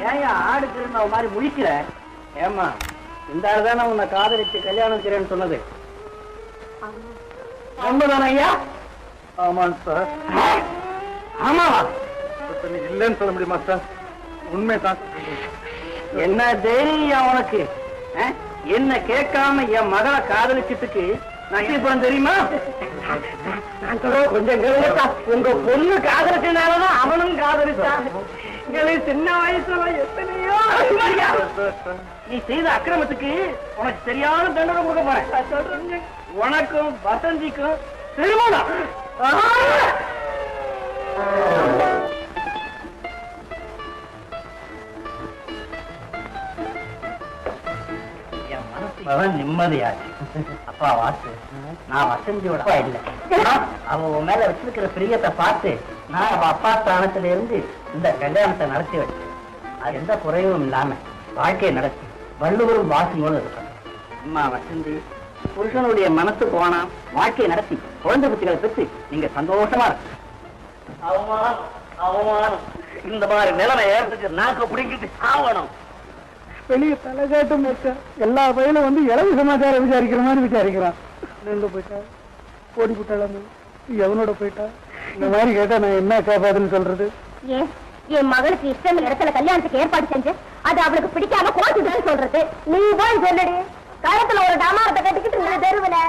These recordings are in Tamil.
ஏன் ஆடுக்கு இருந்த மாதிரி முழிக்கிற? ஏமா இந்த ஆள் தானே உன்னை காதலிச்சு கல்யாணம் செய்யறேன்னு சொன்னது? உண்மைதானே ஐயா? ஆமாங்க சார். ஆமாவா? இல்லைன்னு சொல்ல முடியுமா சார்? உண்மைதான். என்ன தைரியம் உனக்கு? என்ன கேட்காம என் மகளை காதலிச்சதுக்கு நான் என்ன தெரியுமா? கொஞ்சம் உங்க பொண்ணு காதலிச்சனாலதான் அவனும் காதலிச்சான். சின்ன வயசுல எத்தனையோ நீ செய்த அக்கிரமத்துக்கு உனக்கு சரியான தண்டனை கொடுக்க போறேன். உனக்கும் வசந்திக்கும் திருமணம். நிம்மதியாச்சு. அப்பா வாசு, நான் வசந்தியோட அப்பா இல்லை. அவ உன் மேல வச்சிருக்கிற பிரியத்தை பார்த்து நான் அவ அப்பா ஸ்தானத்துல இருந்து இந்த கல்யாணத்தை நடத்தி வச்சேன். அது எந்த குறைவும் இல்லாம வாழ்க்கையை நடத்தி வள்ளுவரும் வாசியோடு இருக்கணும். அம்மா வசந்தி, புருஷனுடைய மனசு போனா வாழ்க்கையை நடத்தி குழந்தை குட்டிகளை பெற்று நீங்க சந்தோஷமா இருக்கு. அவமானம் அவமானம். இந்த மாதிரி நிலைமை ஏறதுக்கு நாக்க பிடிக்கிட்டு ஆகணும். வெளியே தலை காட்ட மாட்டேன். எல்லா பையனும் வந்து இளவு சமாச்சாரம் விசாரிக்கிற மாதிரி விசாரிக்கிறான். எங்க போயிட்டா? ஓடி போட்டாலும் எவனோட போயிட்டா? இந்த மாதிரி கேட்டா நான் என்ன காப்பாதுன்னு சொல்றது? ஏன் என் மகளுக்கு இஷ்டம் இடத்துல கல்யாணத்துக்கு ஏற்பாடு செஞ்சு அது அவளுக்கு பிடிக்காம கோச்சுட்டு சொல்றது நீ போய் சொல்லடி. கழுத்துல ஒரு டமாரத்தை கட்டிக்கிட்டு இந்த தெருவுல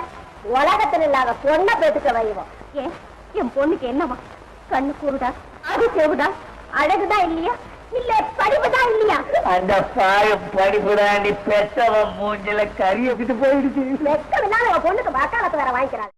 உலகத்துல இல்லாத பொண்ணை பேத்துக்க வைவோம். ஏன் என் பொண்ணுக்கு என்னவா? கண்ணு கூறுதா? அது செவுதா? அழகுதான் இல்லையா? இல்ல படிப்புதான் இல்லையா? அந்த பாய படிப்புதாண்டி பெற்றவன் மூஞ்சில கரிய விட்டு போயிடுச்சு. வெக்கம் இல்லாத பொண்ணுக்கு வக்காலத்து வேற வாங்கிக்கிறாள்.